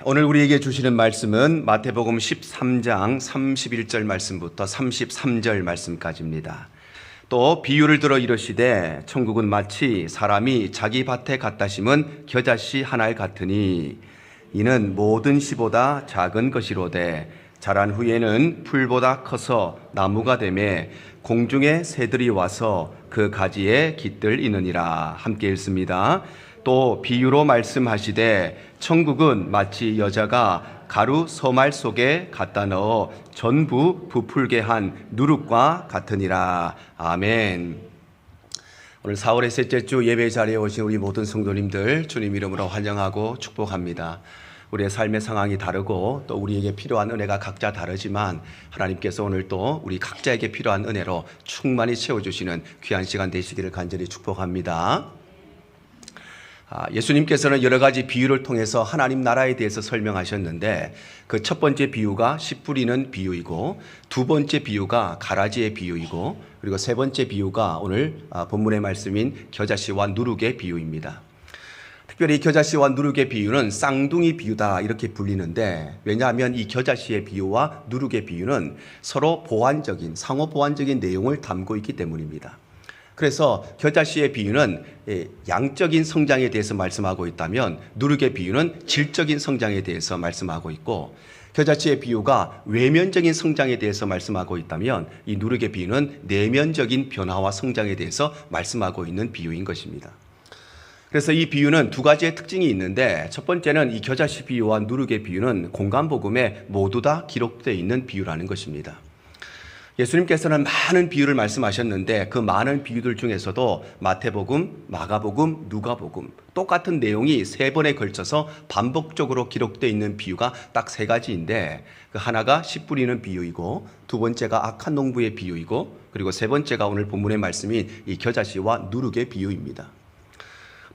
오늘 우리에게 주시는 말씀은 마태복음 13장 31절 말씀부터 33절 말씀까지입니다. 또 비유를 들어 이르시되 천국은 마치 사람이 자기 밭에 갖다 심은 겨자씨 하나를 같으니 이는 모든 씨보다 작은 것이로되 자란 후에는 풀보다 커서 나무가 되매 공중의 새들이 와서 그 가지에 깃들이느니라. 함께 읽습니다. 또 비유로 말씀하시되 천국은 마치 여자가 가루 서말 속에 갖다 넣어 전부 부풀게 한 누룩과 같으니라. 아멘. 오늘 4월의 셋째 주 예배 자리에 오신 우리 모든 성도님들 주님 이름으로 환영하고 축복합니다. 우리의 삶의 상황이 다르고 또 우리에게 필요한 은혜가 각자 다르지만 하나님께서 오늘 또 우리 각자에게 필요한 은혜로 충만히 채워주시는 귀한 시간 되시기를 간절히 축복합니다. 예수님께서는 여러 가지 비유를 통해서 하나님 나라에 대해서 설명하셨는데 그 첫 번째 비유가 씨 뿌리는 비유이고 두 번째 비유가 가라지의 비유이고 그리고 세 번째 비유가 오늘 본문의 말씀인 겨자씨와 누룩의 비유입니다. 특별히 겨자씨와 누룩의 비유는 쌍둥이 비유다 이렇게 불리는데 왜냐하면 이 겨자씨의 비유와 누룩의 비유는 서로 보완적인 상호 보완적인 내용을 담고 있기 때문입니다. 그래서 겨자씨의 비유는 양적인 성장에 대해서 말씀하고 있다면 누룩의 비유는 질적인 성장에 대해서 말씀하고 있고 겨자씨의 비유가 외면적인 성장에 대해서 말씀하고 있다면 이 누룩의 비유는 내면적인 변화와 성장에 대해서 말씀하고 있는 비유인 것입니다. 그래서 이 비유는 두 가지의 특징이 있는데 첫 번째는 이 겨자씨 비유와 누룩의 비유는 공간복음에 모두 다 기록되어 있는 비유라는 것입니다. 예수님께서는 많은 비유를 말씀하셨는데 그 많은 비유들 중에서도 마태복음, 마가복음, 누가복음 똑같은 내용이 세 번에 걸쳐서 반복적으로 기록되어 있는 비유가 딱 세 가지인데 그 하나가 씨 뿌리는 비유이고 두 번째가 악한 농부의 비유이고 그리고 세 번째가 오늘 본문의 말씀인 이 겨자씨와 누룩의 비유입니다.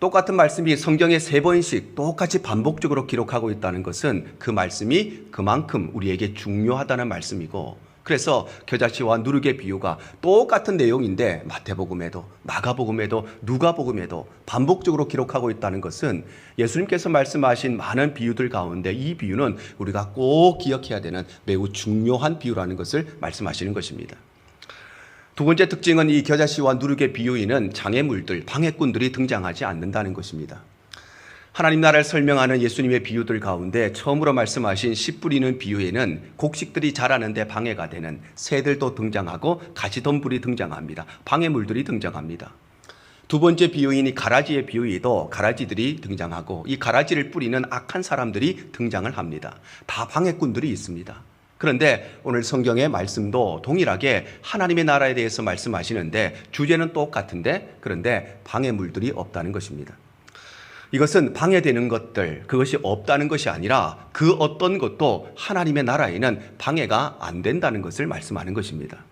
똑같은 말씀이 성경에 세 번씩 똑같이 반복적으로 기록하고 있다는 것은 그 말씀이 그만큼 우리에게 중요하다는 말씀이고 그래서 겨자씨와 누룩의 비유가 똑같은 내용인데 마태복음에도 마가복음에도 누가복음에도 반복적으로 기록하고 있다는 것은 예수님께서 말씀하신 많은 비유들 가운데 이 비유는 우리가 꼭 기억해야 되는 매우 중요한 비유라는 것을 말씀하시는 것입니다. 두 번째 특징은 이 겨자씨와 누룩의 비유에는 장애물들, 방해꾼들이 등장하지 않는다는 것입니다. 하나님 나라를 설명하는 예수님의 비유들 가운데 처음으로 말씀하신 씨 뿌리는 비유에는 곡식들이 자라는데 방해가 되는 새들도 등장하고 가시덤불이 등장합니다. 방해물들이 등장합니다. 두 번째 비유인 이 가라지의 비유에도 가라지들이 등장하고 이 가라지를 뿌리는 악한 사람들이 등장을 합니다. 다 방해꾼들이 있습니다. 그런데 오늘 성경의 말씀도 동일하게 하나님의 나라에 대해서 말씀하시는데 주제는 똑같은데 그런데 방해물들이 없다는 것입니다. 이것은 방해되는 것들, 그것이 없다는 것이 아니라 그 어떤 것도 하나님의 나라에는 방해가 안 된다는 것을 말씀하는 것입니다.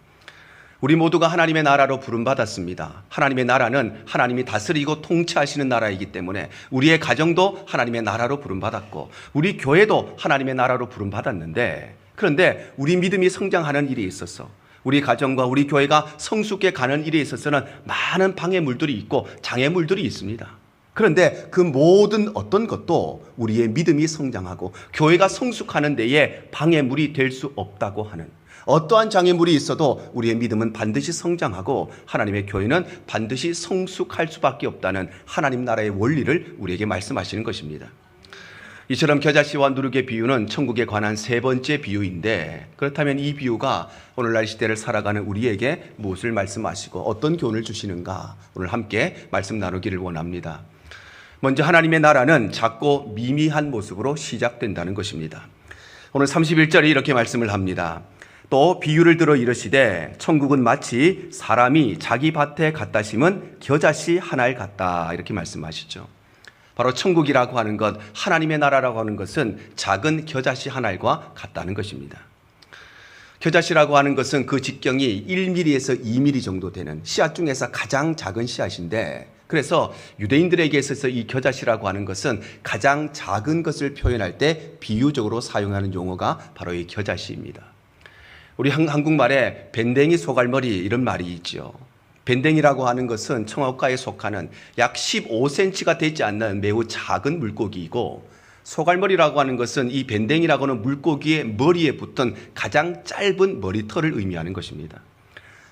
우리 모두가 하나님의 나라로 부름받았습니다. 하나님의 나라는 하나님이 다스리고 통치하시는 나라이기 때문에 우리의 가정도 하나님의 나라로 부름받았고 우리 교회도 하나님의 나라로 부름받았는데 그런데 우리 믿음이 성장하는 일에 있어서 우리 가정과 우리 교회가 성숙해 가는 일에 있어서는 많은 방해물들이 있고 장애물들이 있습니다. 그런데 그 모든 어떤 것도 우리의 믿음이 성장하고 교회가 성숙하는 데에 방해물이 될 수 없다고 하는 어떠한 장애물이 있어도 우리의 믿음은 반드시 성장하고 하나님의 교회는 반드시 성숙할 수밖에 없다는 하나님 나라의 원리를 우리에게 말씀하시는 것입니다. 이처럼 겨자씨와 누룩의 비유는 천국에 관한 세 번째 비유인데 그렇다면 이 비유가 오늘날 시대를 살아가는 우리에게 무엇을 말씀하시고 어떤 교훈을 주시는가 오늘 함께 말씀 나누기를 원합니다. 먼저 하나님의 나라는 작고 미미한 모습으로 시작된다는 것입니다. 오늘 31절에 이렇게 말씀을 합니다. 또 비유를 들어 이르시되 천국은 마치 사람이 자기 밭에 갖다 심은 겨자씨 하나를 같다 이렇게 말씀하시죠. 바로 천국이라고 하는 것, 하나님의 나라라고 하는 것은 작은 겨자씨 하나과 같다는 것입니다. 겨자씨라고 하는 것은 그 직경이 1mm에서 2mm 정도 되는 씨앗 중에서 가장 작은 씨앗인데 그래서 유대인들에게 있어서 이 겨자씨라고 하는 것은 가장 작은 것을 표현할 때 비유적으로 사용하는 용어가 바로 이 겨자씨입니다. 우리 한국말에 밴댕이 소갈머리 이런 말이 있죠. 밴댕이라고 하는 것은 청어과에 속하는 약 15cm가 되지 않는 매우 작은 물고기이고 소갈머리라고 하는 것은 이 밴댕이라고 하는 물고기의 머리에 붙은 가장 짧은 머리털을 의미하는 것입니다.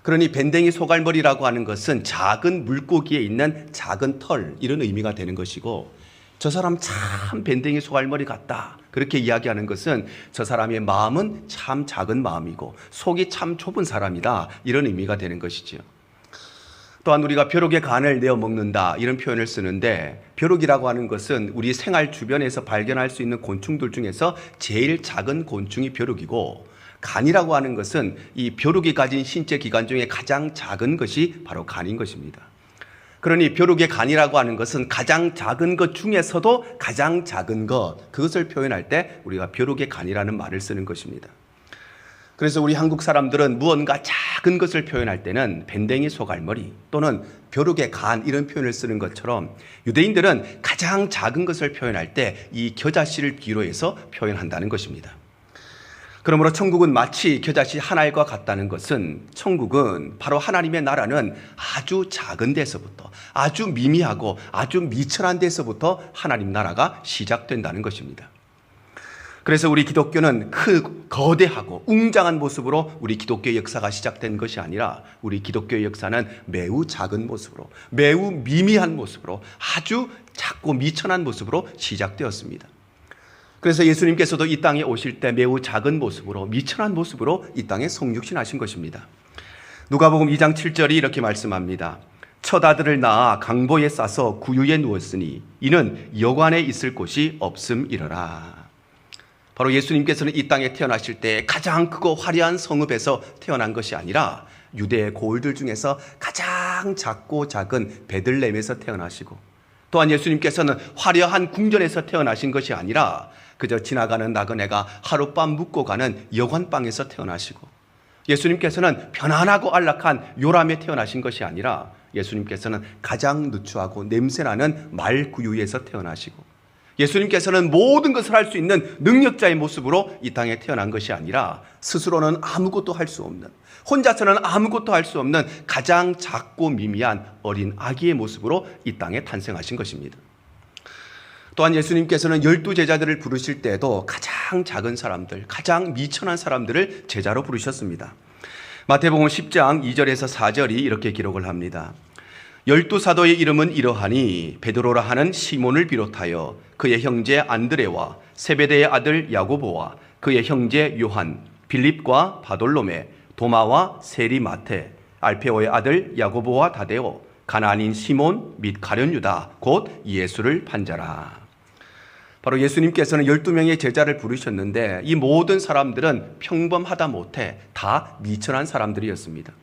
그러니 밴댕이 소갈머리라고 하는 것은 작은 물고기에 있는 작은 털, 이런 의미가 되는 것이고, 저 사람 참 밴댕이 소갈머리 같다, 그렇게 이야기하는 것은 저 사람의 마음은 참 작은 마음이고 속이 참 좁은 사람이다, 이런 의미가 되는 것이죠. 또한 우리가 벼룩의 간을 내어 먹는다, 이런 표현을 쓰는데, 벼룩이라고 하는 것은 우리 생활 주변에서 발견할 수 있는 곤충들 중에서 제일 작은 곤충이 벼룩이고, 간이라고 하는 것은 이 벼룩이 가진 신체 기관 중에 가장 작은 것이 바로 간인 것입니다. 그러니 벼룩의 간이라고 하는 것은 가장 작은 것 중에서도 가장 작은 것, 그것을 표현할 때 우리가 벼룩의 간이라는 말을 쓰는 것입니다. 그래서 우리 한국 사람들은 무언가 작은 것을 표현할 때는 밴댕이 소갈머리 또는 벼룩의 간, 이런 표현을 쓰는 것처럼, 유대인들은 가장 작은 것을 표현할 때 이 겨자씨를 비유해서 표현한다는 것입니다. 그러므로 천국은 마치 겨자씨 한 알과 같다는 것은, 천국은 바로 하나님의 나라는 아주 작은 데서부터, 아주 미미하고 아주 미천한 데서부터 하나님 나라가 시작된다는 것입니다. 그래서 우리 기독교는 거대하고 웅장한 모습으로 우리 기독교의 역사가 시작된 것이 아니라, 우리 기독교의 역사는 매우 작은 모습으로, 매우 미미한 모습으로, 아주 작고 미천한 모습으로 시작되었습니다. 그래서 예수님께서도 이 땅에 오실 때 매우 작은 모습으로, 미천한 모습으로 이 땅에 성육신하신 것입니다. 누가복음 2장 7절이 이렇게 말씀합니다. 첫 아들을 낳아 강보에 싸서 구유에 누웠으니 이는 여관에 있을 곳이 없음이러라. 바로 예수님께서는 이 땅에 태어나실 때 가장 크고 화려한 성읍에서 태어난 것이 아니라, 유대의 고을들 중에서 가장 작고 작은 베들레헴에서 태어나시고, 또한 예수님께서는 화려한 궁전에서 태어나신 것이 아니라 그저 지나가는 나그네가 하룻밤 묵고 가는 여관방에서 태어나시고, 예수님께서는 편안하고 안락한 요람에 태어나신 것이 아니라 예수님께서는 가장 누추하고 냄새나는 말구유에서 태어나시고, 예수님께서는 모든 것을 할 수 있는 능력자의 모습으로 이 땅에 태어난 것이 아니라 스스로는 아무것도 할 수 없는, 혼자서는 아무것도 할 수 없는 가장 작고 미미한 어린 아기의 모습으로 이 땅에 탄생하신 것입니다. 또한 예수님께서는 12제자들을 부르실 때에도 가장 작은 사람들, 가장 미천한 사람들을 제자로 부르셨습니다. 마태복음 10장 2절에서 4절이 이렇게 기록을 합니다. 12사도의 이름은 이러하니 베드로라 하는 시몬을 비롯하여 그의 형제 안드레와 세베대의 아들 야고보와 그의 형제 요한, 빌립과 바돌로메, 도마와 세리 마테, 알페오의 아들 야고보와 다데오, 가나안인 시몬 및 가룟 유다, 곧 예수를 판자라. 바로 예수님께서는 12명의 제자를 부르셨는데, 이 모든 사람들은 평범하다 못해 다 미천한 사람들이었습니다.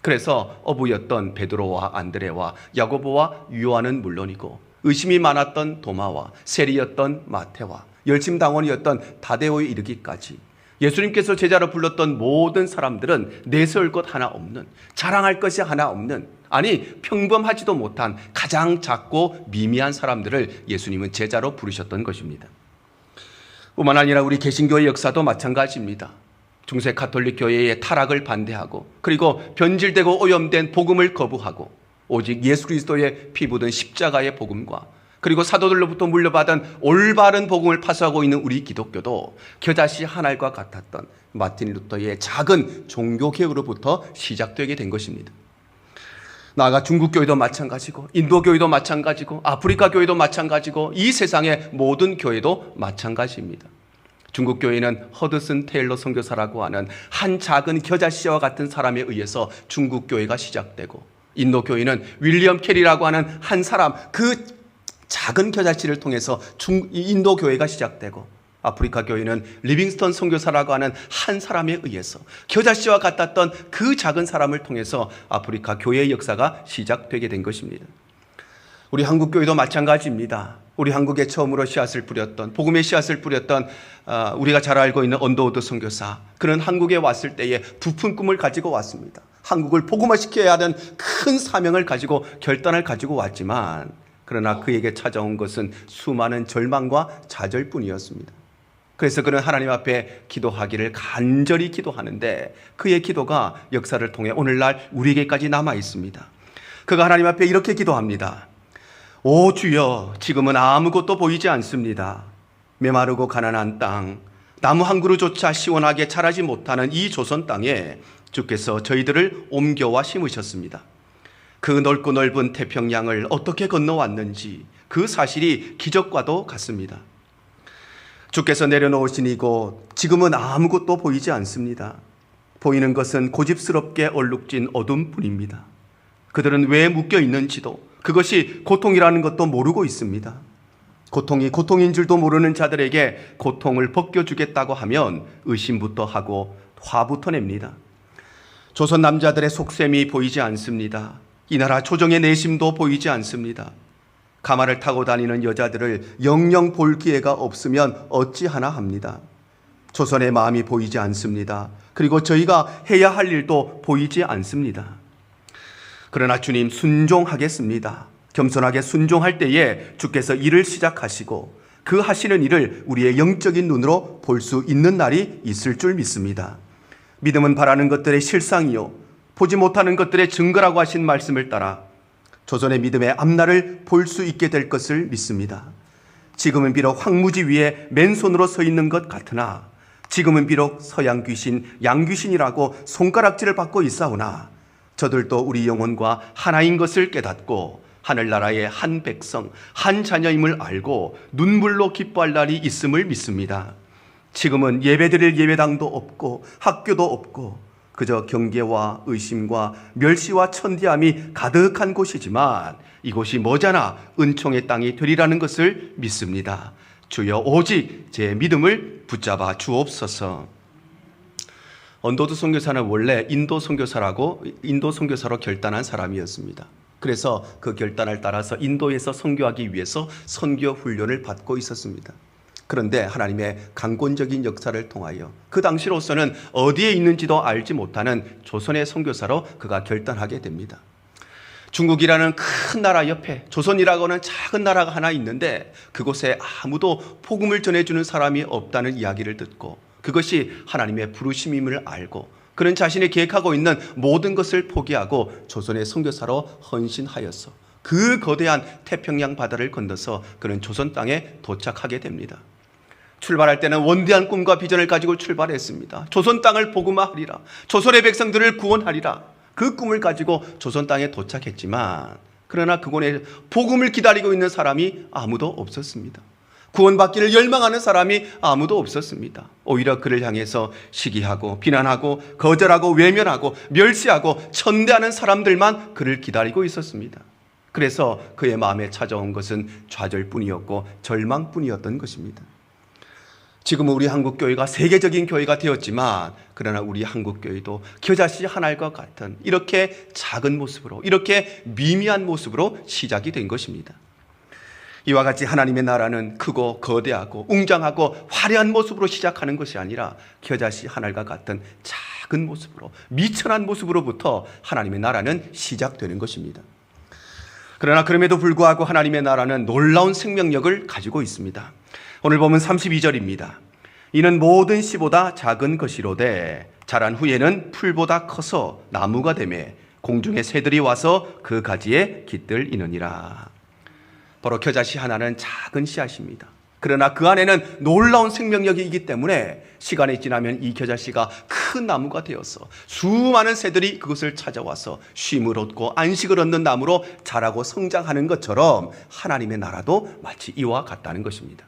그래서 어부였던 베드로와 안드레와 야고보와 요한은 물론이고, 의심이 많았던 도마와 세리였던 마테와 열심당원이었던 다데오에 이르기까지 예수님께서 제자로 불렀던 모든 사람들은 내세울 것 하나 없는, 자랑할 것이 하나 없는, 아니 평범하지도 못한 가장 작고 미미한 사람들을 예수님은 제자로 부르셨던 것입니다. 뿐만 아니라 우리 개신교의 역사도 마찬가지입니다. 중세 가톨릭 교회의 타락을 반대하고, 그리고 변질되고 오염된 복음을 거부하고 오직 예수 그리스도의 피 묻은 십자가의 복음과, 그리고 사도들로부터 물려받은 올바른 복음을 파수하고 있는 우리 기독교도 겨자씨 한 알과 같았던 마틴 루터의 작은 종교개혁으로부터 시작되게 된 것입니다. 나아가 중국 교회도 마찬가지고, 인도 교회도 마찬가지고, 아프리카 교회도 마찬가지고, 이 세상의 모든 교회도 마찬가지입니다. 중국 교회는 허드슨 테일러 선교사라고 하는 한 작은 겨자씨와 같은 사람에 의해서 중국 교회가 시작되고, 인도 교회는 윌리엄 캐리라고 하는 한 사람, 그 작은 겨자씨를 통해서 인도 교회가 시작되고, 아프리카 교회는 리빙스턴 선교사라고 하는 한 사람에 의해서 겨자씨와 같았던 그 작은 사람을 통해서 아프리카 교회의 역사가 시작되게 된 것입니다. 우리 한국 교회도 마찬가지입니다. 우리 한국에 처음으로 씨앗을 뿌렸던, 복음의 씨앗을 뿌렸던 우리가 잘 알고 있는 언더우드 선교사, 그는 한국에 왔을 때에 부푼 꿈을 가지고 왔습니다. 한국을 복음화시켜야 하는 큰 사명을 가지고, 결단을 가지고 왔지만, 그러나 그에게 찾아온 것은 수많은 절망과 좌절뿐이었습니다. 그래서 그는 하나님 앞에 기도하기를 간절히 기도하는데, 그의 기도가 역사를 통해 오늘날 우리에게까지 남아 있습니다. 그가 하나님 앞에 이렇게 기도합니다. 오 주여, 지금은 아무것도 보이지 않습니다. 메마르고 가난한 땅, 나무 한 그루조차 시원하게 자라지 못하는 이 조선 땅에 주께서 저희들을 옮겨와 심으셨습니다. 그 넓고 넓은 태평양을 어떻게 건너왔는지 그 사실이 기적과도 같습니다. 주께서 내려놓으신 이곳, 지금은 아무것도 보이지 않습니다. 보이는 것은 고집스럽게 얼룩진 어둠뿐입니다. 그들은 왜 묶여 있는지도, 그것이 고통이라는 것도 모르고 있습니다. 고통이 고통인 줄도 모르는 자들에게 고통을 벗겨주겠다고 하면 의심부터 하고 화부터 냅니다. 조선 남자들의 속셈이 보이지 않습니다. 이 나라 조정의 내심도 보이지 않습니다. 가마를 타고 다니는 여자들을 영영 볼 기회가 없으면 어찌하나 합니다. 조선의 마음이 보이지 않습니다. 그리고 저희가 해야 할 일도 보이지 않습니다. 그러나 주님, 순종하겠습니다. 겸손하게 순종할 때에 주께서 일을 시작하시고 그 하시는 일을 우리의 영적인 눈으로 볼 수 있는 날이 있을 줄 믿습니다. 믿음은 바라는 것들의 실상이요 보지 못하는 것들의 증거라고 하신 말씀을 따라 조선의 믿음의 앞날을 볼 수 있게 될 것을 믿습니다. 지금은 비록 황무지 위에 맨손으로 서 있는 것 같으나, 지금은 비록 서양 귀신, 양귀신이라고 손가락질을 받고 있사오나 저들도 우리 영혼과 하나인 것을 깨닫고 하늘나라의 한 백성, 한 자녀임을 알고 눈물로 기뻐할 날이 있음을 믿습니다. 지금은 예배드릴 예배당도 없고 학교도 없고 그저 경계와 의심과 멸시와 천대함이 가득한 곳이지만 이곳이 머지않아 은총의 땅이 되리라는 것을 믿습니다. 주여, 오직 제 믿음을 붙잡아 주옵소서. 언더드 선교사는 원래 인도 선교사로 결단한 사람이었습니다. 그래서 그 결단을 따라서 인도에서 선교하기 위해서 선교 훈련을 받고 있었습니다. 그런데 하나님의 강권적인 역사를 통하여 그 당시로서는 어디에 있는지도 알지 못하는 조선의 선교사로 그가 결단하게 됩니다. 중국이라는 큰 나라 옆에 조선이라고 하는 작은 나라가 하나 있는데 그곳에 아무도 복음을 전해주는 사람이 없다는 이야기를 듣고 그것이 하나님의 부르심임을 알고 그는 자신이 계획하고 있는 모든 것을 포기하고 조선의 선교사로 헌신하였어 그 거대한 태평양 바다를 건너서 그는 조선 땅에 도착하게 됩니다. 출발할 때는 원대한 꿈과 비전을 가지고 출발했습니다. 조선 땅을 복음화하리라, 조선의 백성들을 구원하리라, 그 꿈을 가지고 조선 땅에 도착했지만 그러나 그곳에 복음을 기다리고 있는 사람이 아무도 없었습니다. 구원받기를 열망하는 사람이 아무도 없었습니다. 오히려 그를 향해서 시기하고 비난하고 거절하고 외면하고 멸시하고 천대하는 사람들만 그를 기다리고 있었습니다. 그래서 그의 마음에 찾아온 것은 좌절뿐이었고 절망뿐이었던 것입니다. 지금은 우리 한국교회가 세계적인 교회가 되었지만 그러나 우리 한국교회도 겨자씨 한 알과 같은 이렇게 작은 모습으로, 이렇게 미미한 모습으로 시작이 된 것입니다. 이와 같이 하나님의 나라는 크고 거대하고 웅장하고 화려한 모습으로 시작하는 것이 아니라 겨자씨 한 알과 같은 작은 모습으로, 미천한 모습으로부터 하나님의 나라는 시작되는 것입니다. 그러나 그럼에도 불구하고 하나님의 나라는 놀라운 생명력을 가지고 있습니다. 오늘 보면 32절입니다. 이는 모든 씨보다 작은 것이로되 자란 후에는 풀보다 커서 나무가 되매 공중의 새들이 와서 그 가지에 깃들이느니라. 바로 겨자씨 하나는 작은 씨앗입니다. 그러나 그 안에는 놀라운 생명력이 있기 때문에 시간이 지나면 이 겨자씨가 큰 나무가 되어서 수많은 새들이 그것을 찾아와서 쉼을 얻고 안식을 얻는 나무로 자라고 성장하는 것처럼 하나님의 나라도 마치 이와 같다는 것입니다.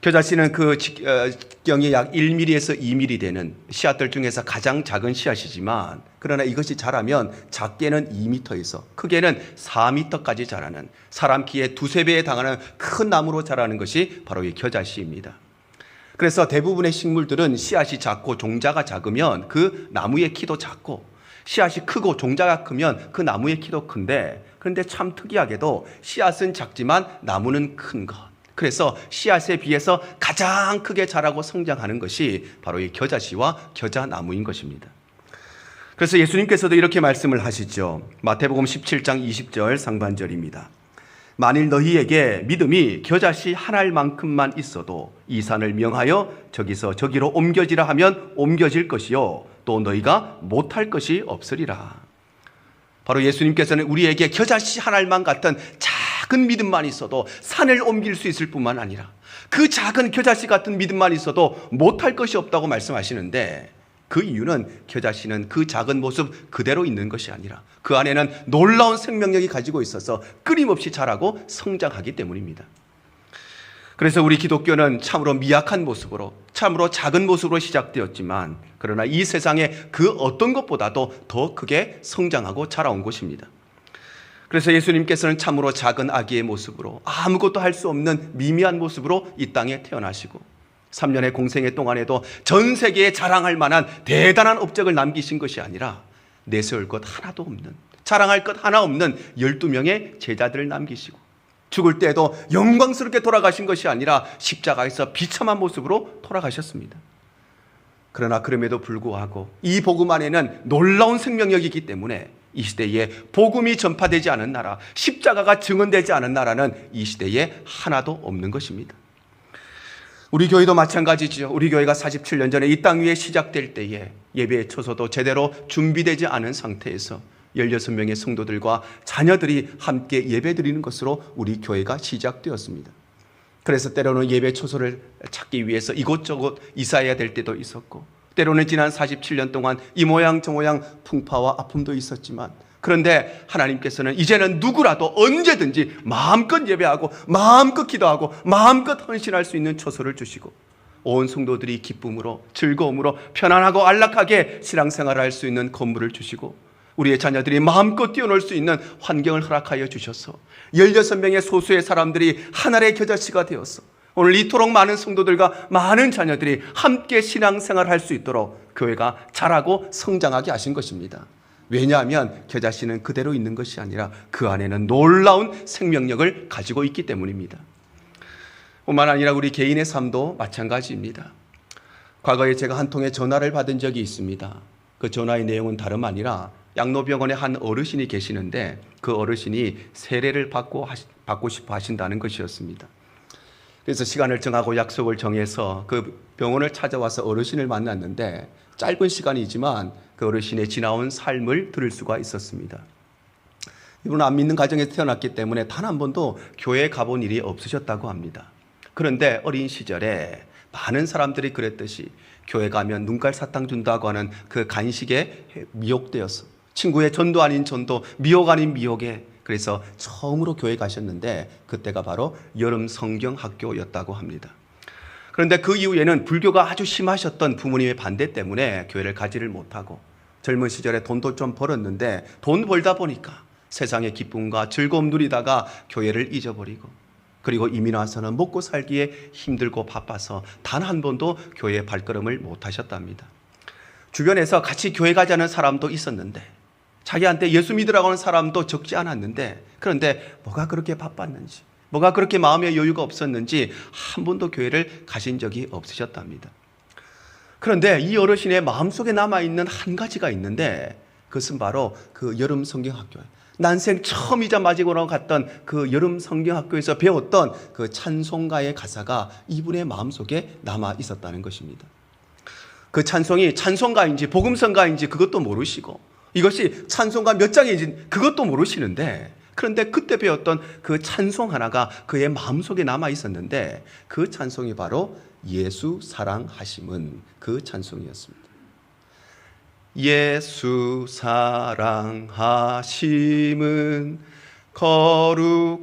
겨자씨는 그 직경이 약 1mm에서 2mm 되는 씨앗들 중에서 가장 작은 씨앗이지만 그러나 이것이 자라면 작게는 2m에서 크게는 4m까지 자라는 사람 키의 두세 배에 달하는 큰 나무로 자라는 것이 바로 이 겨자씨입니다. 그래서 대부분의 식물들은 씨앗이 작고 종자가 작으면 그 나무의 키도 작고 씨앗이 크고 종자가 크면 그 나무의 키도 큰데 그런데 참 특이하게도 씨앗은 작지만 나무는 큰 것. 그래서 씨앗에 비해서 가장 크게 자라고 성장하는 것이 바로 이 겨자씨와 겨자나무인 것입니다. 그래서 예수님께서도 이렇게 말씀을 하시죠. 마태복음 17장 20절 상반절입니다. 만일 너희에게 믿음이 겨자씨 한 알만큼만 있어도 이 산을 명하여 저기서 저기로 옮겨지라 하면 옮겨질 것이요 또 너희가 못할 것이 없으리라. 바로 예수님께서는 우리에게 겨자씨 한 알만 같은 작은 믿음만 있어도 산을 옮길 수 있을 뿐만 아니라 그 작은 겨자씨 같은 믿음만 있어도 못할 것이 없다고 말씀하시는데, 그 이유는 겨자씨는 그 작은 모습 그대로 있는 것이 아니라 그 안에는 놀라운 생명력이 가지고 있어서 끊임없이 자라고 성장하기 때문입니다. 그래서 우리 기독교는 참으로 미약한 모습으로, 참으로 작은 모습으로 시작되었지만, 그러나 이 세상에 그 어떤 것보다도 더 크게 성장하고 자라온 것입니다. 그래서 예수님께서는 참으로 작은 아기의 모습으로, 아무것도 할 수 없는 미미한 모습으로 이 땅에 태어나시고 3년의 공생애 동안에도 전 세계에 자랑할 만한 대단한 업적을 남기신 것이 아니라 내세울 것 하나도 없는, 자랑할 것 하나 없는 12명의 제자들을 남기시고, 죽을 때에도 영광스럽게 돌아가신 것이 아니라 십자가에서 비참한 모습으로 돌아가셨습니다. 그러나 그럼에도 불구하고 이 복음 안에는 놀라운 생명력이 있기 때문에 이 시대에 복음이 전파되지 않은 나라, 십자가가 증언되지 않은 나라는 이 시대에 하나도 없는 것입니다. 우리 교회도 마찬가지죠. 우리 교회가 47년 전에 이 땅 위에 시작될 때에 예배의 처소도 제대로 준비되지 않은 상태에서 16명의 성도들과 자녀들이 함께 예배드리는 것으로 우리 교회가 시작되었습니다. 그래서 때로는 예배 처소를 찾기 위해서 이곳저곳 이사해야 될 때도 있었고, 때로는 지난 47년 동안 이 모양 저 모양 풍파와 아픔도 있었지만, 그런데 하나님께서는 이제는 누구라도 언제든지 마음껏 예배하고 마음껏 기도하고 마음껏 헌신할 수 있는 처소를 주시고, 온 성도들이 기쁨으로 즐거움으로 편안하고 안락하게 신앙생활을 할 수 있는 건물을 주시고, 우리의 자녀들이 마음껏 뛰어놀 수 있는 환경을 허락하여 주셔서 16명의 소수의 사람들이 하나의 겨자씨가 되어서 오늘 이토록 많은 성도들과 많은 자녀들이 함께 신앙생활을 할 수 있도록 교회가 자라고 성장하게 하신 것입니다. 왜냐하면 겨자씨는 그대로 있는 것이 아니라 그 안에는 놀라운 생명력을 가지고 있기 때문입니다. 뿐만 아니라 우리 개인의 삶도 마찬가지입니다. 과거에 제가 한 통의 전화를 받은 적이 있습니다. 그 전화의 내용은 다름 아니라 양로병원에 한 어르신이 계시는데 그 어르신이 세례를 받고 싶어 하신다는 것이었습니다. 그래서 시간을 정하고 약속을 정해서 그 병원을 찾아와서 어르신을 만났는데, 짧은 시간이지만 그 어르신의 지나온 삶을 들을 수가 있었습니다. 이분은 안 믿는 가정에서 태어났기 때문에 단 한 번도 교회에 가본 일이 없으셨다고 합니다. 그런데 어린 시절에 많은 사람들이 그랬듯이 교회 가면 눈깔 사탕 준다고 하는 그 간식에 미혹되어서, 친구의 전도 아닌 전도, 미혹 아닌 미혹에, 그래서 처음으로 교회 가셨는데 그때가 바로 여름 성경학교였다고 합니다. 그런데 그 이후에는 불교가 아주 심하셨던 부모님의 반대 때문에 교회를 가지를 못하고, 젊은 시절에 돈도 좀 벌었는데 돈 벌다 보니까 세상의 기쁨과 즐거움 누리다가 교회를 잊어버리고, 그리고 이민 와서는 먹고 살기에 힘들고 바빠서 단 한 번도 교회에 발걸음을 못 하셨답니다. 주변에서 같이 교회 가자는 사람도 있었는데, 자기한테 예수 믿으라고 하는 사람도 적지 않았는데, 그런데 뭐가 그렇게 바빴는지, 뭐가 그렇게 마음의 여유가 없었는지 한 번도 교회를 가신 적이 없으셨답니다. 그런데 이 어르신의 마음속에 남아있는 한 가지가 있는데, 그것은 바로 그 여름 성경학교예요. 난생 처음이자 마지막으로 갔던 그 여름 성경학교에서 배웠던 그 찬송가의 가사가 이분의 마음속에 남아 있었다는 것입니다. 그 찬송이 찬송가인지 복음성가인지 그것도 모르시고, 이것이 찬송가 몇 장인지 그것도 모르시는데, 그런데 그때 배웠던 그 찬송 하나가 그의 마음속에 남아 있었는데, 그 찬송이 바로 예수 사랑하심은 그 찬송이었습니다. 예수 사랑하심은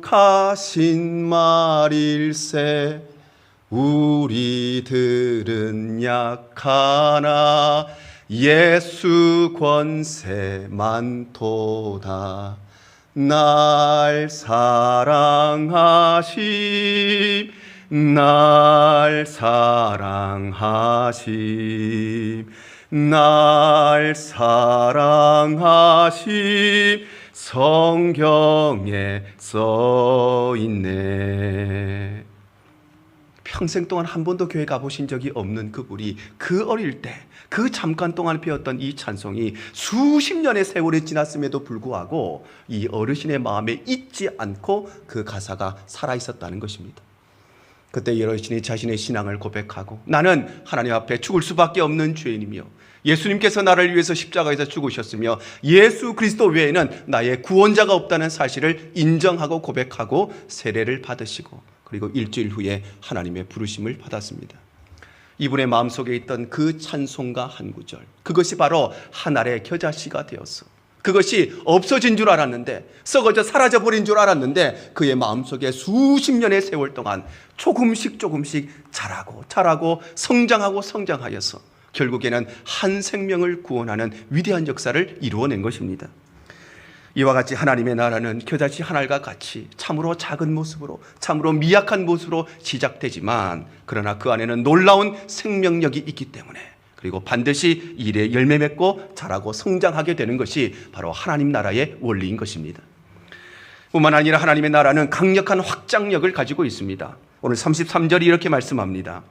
거룩하신 말일세, 우리들은 약하나 예수 권세 많도다. 날 사랑하심, 날 사랑하심, 날 사랑하심, 성경에 써있네. 평생 동안 한 번도 교회 가보신 적이 없는 그분이 그 어릴 때, 그 잠깐 동안 배웠던 이 찬송이 수십 년의 세월이 지났음에도 불구하고 이 어르신의 마음에 잊지 않고 그 가사가 살아있었다는 것입니다. 그때 이 어르신이 자신의 신앙을 고백하고, 나는 하나님 앞에 죽을 수밖에 없는 죄인이며 예수님께서 나를 위해서 십자가에서 죽으셨으며 예수 그리스도 외에는 나의 구원자가 없다는 사실을 인정하고 고백하고 세례를 받으시고, 그리고 일주일 후에 하나님의 부르심을 받았습니다. 이분의 마음속에 있던 그 찬송가 한 구절, 그것이 바로 한 알의 겨자씨가 되었어. 그것이 없어진 줄 알았는데, 썩어져 사라져버린 줄 알았는데, 그의 마음속에 수십 년의 세월 동안 조금씩 자라고 성장하여서 결국에는 한 생명을 구원하는 위대한 역사를 이루어낸 것입니다. 이와 같이 하나님의 나라는 겨자씨 한 알과 같이 참으로 작은 모습으로, 참으로 미약한 모습으로 시작되지만, 그러나 그 안에는 놀라운 생명력이 있기 때문에, 그리고 반드시 일에 열매 맺고 자라고 성장하게 되는 것이 바로 하나님 나라의 원리인 것입니다. 뿐만 아니라 하나님의 나라는 강력한 확장력을 가지고 있습니다. 오늘 33절이 이렇게 말씀합니다.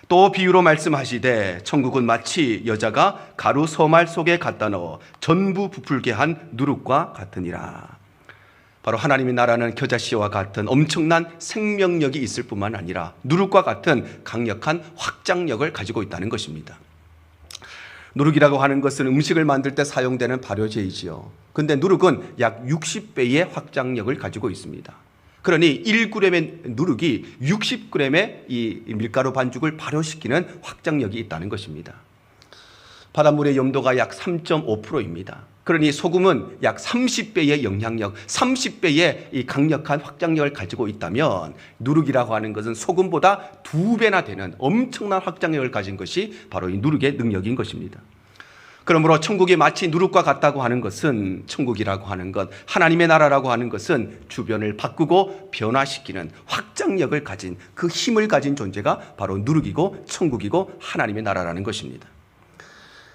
또 비유로 말씀하시되 천국은 마치 여자가 가루 서말 속에 갖다 넣어 전부 부풀게 한 누룩과 같으니라. 바로 하나님의 나라는 겨자씨와 같은 엄청난 생명력이 있을 뿐만 아니라 누룩과 같은 강력한 확장력을 가지고 있다는 것입니다. 누룩이라고 하는 것은 음식을 만들 때 사용되는 발효제이지요. 근데 누룩은 약 60배의 확장력을 가지고 있습니다. 그러니 1g의 누룩이 60g의 이 밀가루 반죽을 발효시키는 확장력이 있다는 것입니다. 바닷물의 염도가 약 3.5%입니다. 그러니 소금은 약 30배의 영향력, 30배의 이 강력한 확장력을 가지고 있다면 누룩이라고 하는 것은 소금보다 2배나 되는 엄청난 확장력을 가진 것이 바로 이 누룩의 능력인 것입니다. 그러므로 천국이 마치 누룩과 같다고 하는 것은, 천국이라고 하는 것, 하나님의 나라라고 하는 것은 주변을 바꾸고 변화시키는 확장력을 가진, 그 힘을 가진 존재가 바로 누룩이고 천국이고 하나님의 나라라는 것입니다.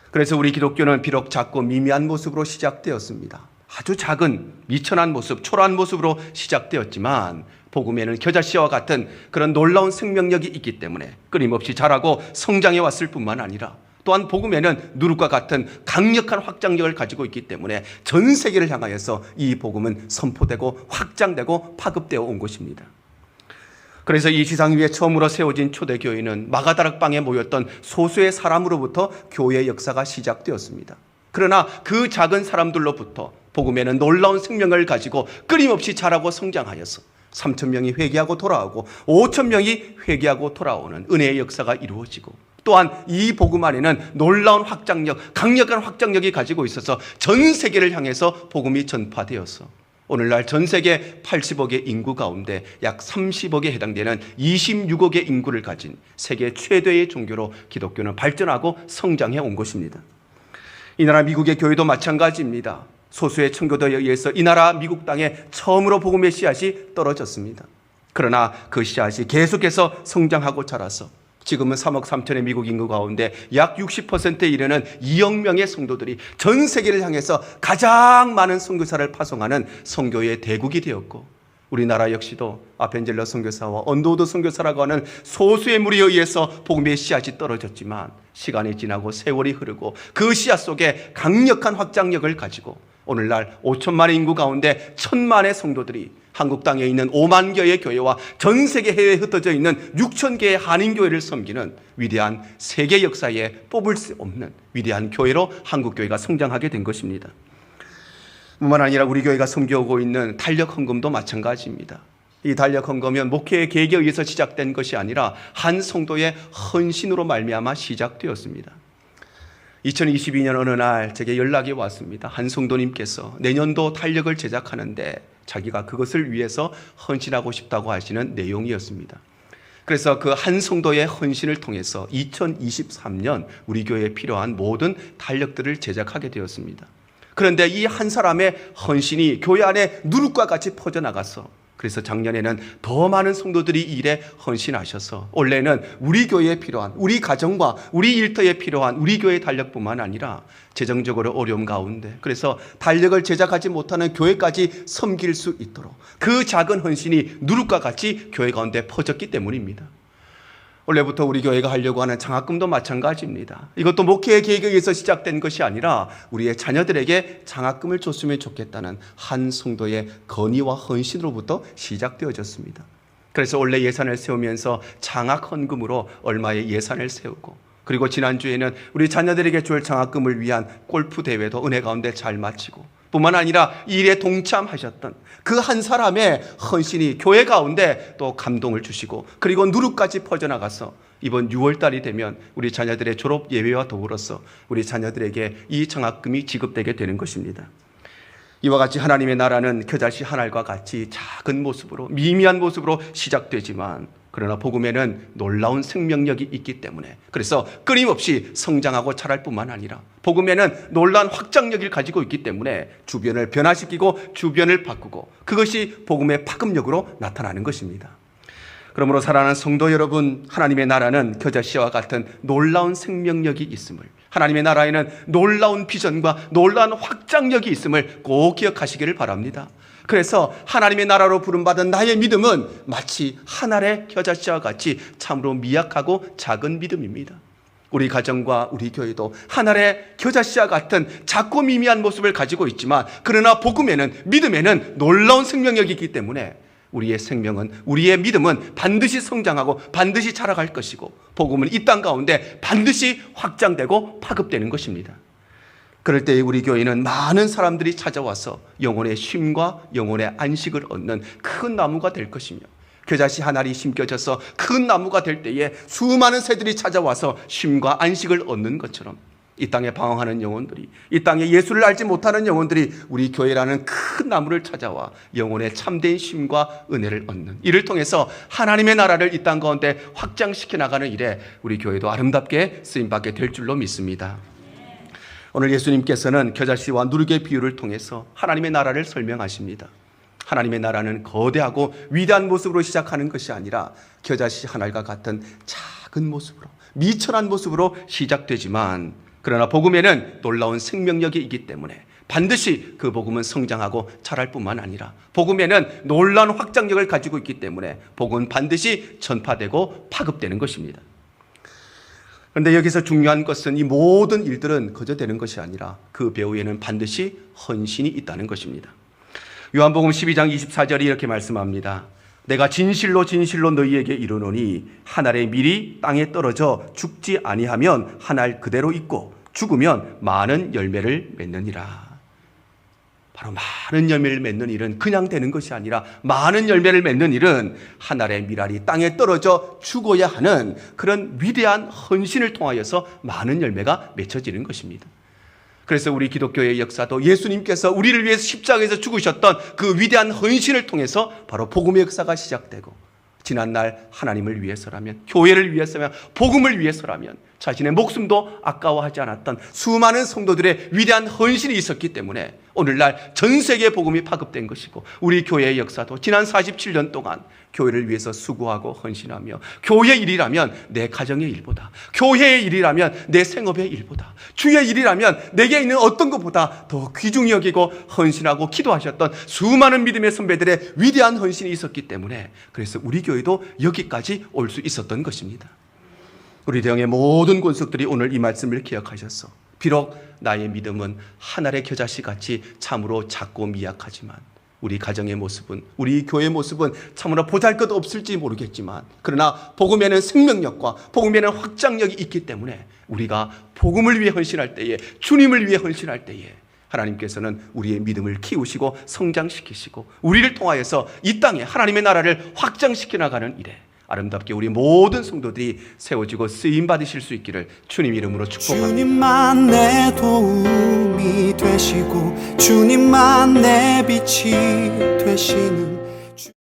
그래서 우리 기독교는 비록 작고 미미한 모습으로 시작되었습니다. 아주 작은 미천한 모습, 초라한 모습으로 시작되었지만 복음에는 겨자씨와 같은 그런 놀라운 생명력이 있기 때문에 끊임없이 자라고 성장해 왔을 뿐만 아니라, 또한 복음에는 누룩과 같은 강력한 확장력을 가지고 있기 때문에 전 세계를 향하여서 이 복음은 선포되고 확장되고 파급되어 온 것입니다. 그래서 이 지상 위에 처음으로 세워진 초대교회는 마가다락방에 모였던 소수의 사람으로부터 교회의 역사가 시작되었습니다. 그러나 그 작은 사람들로부터 복음에는 놀라운 생명을 가지고 끊임없이 자라고 성장하여서 3,000명이 회개하고 돌아오고 5,000명이 회개하고 돌아오는 은혜의 역사가 이루어지고, 또한 이 복음 안에는 놀라운 확장력, 강력한 확장력이 가지고 있어서 전 세계를 향해서 복음이 전파되어서 오늘날 전 세계 80억의 인구 가운데 약 30억에 해당되는 26억의 인구를 가진 세계 최대의 종교로 기독교는 발전하고 성장해 온 것입니다. 이 나라 미국의 교회도 마찬가지입니다. 소수의 청교도에 의해서 이 나라 미국 땅에 처음으로 복음의 씨앗이 떨어졌습니다. 그러나 그 씨앗이 계속해서 성장하고 자라서 지금은 3억 3천의 미국 인구 가운데 약 60%에 이르는 2억 명의 성도들이 전 세계를 향해서 가장 많은 선교사를 파송하는 선교의 대국이 되었고, 우리나라 역시도 아펜젤러 선교사와 언더우드 선교사라고 하는 소수의 무리에 의해서 복음의 씨앗이 떨어졌지만 시간이 지나고 세월이 흐르고 그 씨앗 속에 강력한 확장력을 가지고 오늘날 5천만의 인구 가운데 1,000만의 성도들이 한국 땅에 있는 5만 개의 교회와 전 세계 해외에 흩어져 있는 6천 개의 한인교회를 섬기는 위대한 세계 역사에 뽑을 수 없는 위대한 교회로 한국교회가 성장하게 된 것입니다. 뿐만 아니라 우리 교회가 섬겨오고 있는 달력 헌금도 마찬가지입니다. 이 달력 헌금은 목회의 계획에 의해서 시작된 것이 아니라 한 성도의 헌신으로 말미암아 시작되었습니다. 2022년 어느 날 제게 연락이 왔습니다. 한 성도님께서 내년도 달력을 제작하는데 자기가 그것을 위해서 헌신하고 싶다고 하시는 내용이었습니다. 그래서 그 한 성도의 헌신을 통해서 2023년 우리 교회에 필요한 모든 달력들을 제작하게 되었습니다. 그런데 이 한 사람의 헌신이 교회 안에 누룩과 같이 퍼져나가서, 그래서 작년에는 더 많은 성도들이 이 일에 헌신하셔서 올해는 우리 교회에 필요한, 우리 가정과 우리 일터에 필요한 우리 교회 달력뿐만 아니라 재정적으로 어려움 가운데, 그래서 달력을 제작하지 못하는 교회까지 섬길 수 있도록 그 작은 헌신이 누룩과 같이 교회 가운데 퍼졌기 때문입니다. 원래부터 우리 교회가 하려고 하는 장학금도 마찬가지입니다. 이것도 목회의 계획에 의해서 시작된 것이 아니라 우리의 자녀들에게 장학금을 줬으면 좋겠다는 한 성도의 건의와 헌신으로부터 시작되어졌습니다. 그래서 원래 예산을 세우면서 장학 헌금으로 얼마의 예산을 세우고, 그리고 지난주에는 우리 자녀들에게 줄 장학금을 위한 골프 대회도 은혜 가운데 잘 마치고, 뿐만 아니라 이 일에 동참하셨던 그 한 사람의 헌신이 교회 가운데 또 감동을 주시고 그리고 누룩까지 퍼져나가서 이번 6월달이 되면 우리 자녀들의 졸업 예배와 더불어서 우리 자녀들에게 이 장학금이 지급되게 되는 것입니다. 이와 같이 하나님의 나라는 겨자씨 한 알과 같이 작은 모습으로 미미한 모습으로 시작되지만 그러나 복음에는 놀라운 생명력이 있기 때문에 그래서 끊임없이 성장하고 자랄 뿐만 아니라 복음에는 놀라운 확장력을 가지고 있기 때문에 주변을 변화시키고 주변을 바꾸고 그것이 복음의 파급력으로 나타나는 것입니다. 그러므로 사랑하는 성도 여러분, 하나님의 나라는 겨자씨와 같은 놀라운 생명력이 있음을, 하나님의 나라에는 놀라운 비전과 놀라운 확장력이 있음을 꼭 기억하시기를 바랍니다. 그래서 하나님의 나라로 부름받은 나의 믿음은 마치 한 알의 겨자씨와 같이 참으로 미약하고 작은 믿음입니다. 우리 가정과 우리 교회도 한 알의 겨자씨와 같은 작고 미미한 모습을 가지고 있지만 그러나 복음에는, 믿음에는 놀라운 생명력이 있기 때문에 우리의 생명은, 우리의 믿음은 반드시 성장하고 반드시 자라갈 것이고 복음은 이 땅 가운데 반드시 확장되고 파급되는 것입니다. 그럴 때 우리 교회는 많은 사람들이 찾아와서 영혼의 쉼과 영혼의 안식을 얻는 큰 나무가 될 것이며 겨자씨 한 알이 심겨져서 큰 나무가 될 때에 수많은 새들이 찾아와서 쉼과 안식을 얻는 것처럼 이 땅에 방황하는 영혼들이, 이 땅에 예수를 알지 못하는 영혼들이 우리 교회라는 큰 나무를 찾아와 영혼의 참된 쉼과 은혜를 얻는, 이를 통해서 하나님의 나라를 이 땅 가운데 확장시켜 나가는 일에 우리 교회도 아름답게 쓰임받게 될 줄로 믿습니다. 오늘 예수님께서는 겨자씨와 누룩의 비유를 통해서 하나님의 나라를 설명하십니다. 하나님의 나라는 거대하고 위대한 모습으로 시작하는 것이 아니라 겨자씨 한 알과 같은 작은 모습으로, 미천한 모습으로 시작되지만 그러나 복음에는 놀라운 생명력이 있기 때문에 반드시 그 복음은 성장하고 자랄 뿐만 아니라 복음에는 놀라운 확장력을 가지고 있기 때문에 복음은 반드시 전파되고 파급되는 것입니다. 그런데 여기서 중요한 것은 이 모든 일들은 거저 되는 것이 아니라 그 배후에는 반드시 헌신이 있다는 것입니다. 요한복음 12장 24절이 이렇게 말씀합니다. 내가 진실로 진실로 너희에게 이르노니 한 알의 밀이 땅에 떨어져 죽지 아니하면 한 알 그대로 있고 죽으면 많은 열매를 맺느니라. 바로 많은 열매를 맺는 일은 그냥 되는 것이 아니라 많은 열매를 맺는 일은 한 알의 밀알이 땅에 떨어져 죽어야 하는 그런 위대한 헌신을 통하여서 많은 열매가 맺혀지는 것입니다. 그래서 우리 기독교의 역사도 예수님께서 우리를 위해서 십자가에서 죽으셨던 그 위대한 헌신을 통해서 바로 복음의 역사가 시작되고 지난날 하나님을 위해서라면, 교회를 위해서라면, 복음을 위해서라면 자신의 목숨도 아까워하지 않았던 수많은 성도들의 위대한 헌신이 있었기 때문에 오늘날 전 세계에 복음이 파급된 것이고 우리 교회의 역사도 지난 47년 동안 교회를 위해서 수고하고 헌신하며 교회 일이라면 내 가정의 일보다, 교회의 일이라면 내 생업의 일보다, 주의 일이라면 내게 있는 어떤 것보다 더 귀중히 여기고 헌신하고 기도하셨던 수많은 믿음의 선배들의 위대한 헌신이 있었기 때문에 그래서 우리 교회도 여기까지 올 수 있었던 것입니다. 우리 대형의 모든 권속들이 오늘 이 말씀을 기억하셔서 비록 나의 믿음은 한 알의 겨자씨 같이 참으로 작고 미약하지만 우리 가정의 모습은, 우리 교회의 모습은 참으로 보잘것없을지 모르겠지만 그러나 복음에는 생명력과 복음에는 확장력이 있기 때문에 우리가 복음을 위해 헌신할 때에, 주님을 위해 헌신할 때에 하나님께서는 우리의 믿음을 키우시고 성장시키시고 우리를 통하여서 이 땅에 하나님의 나라를 확장시켜 나가는 일에 아름답게 우리 모든 성도들이 세워지고 쓰임받으실 수 있기를 주님 이름으로 축복합니다. 주님만 내 도움이 되시고 주님만 내 빛이 되시는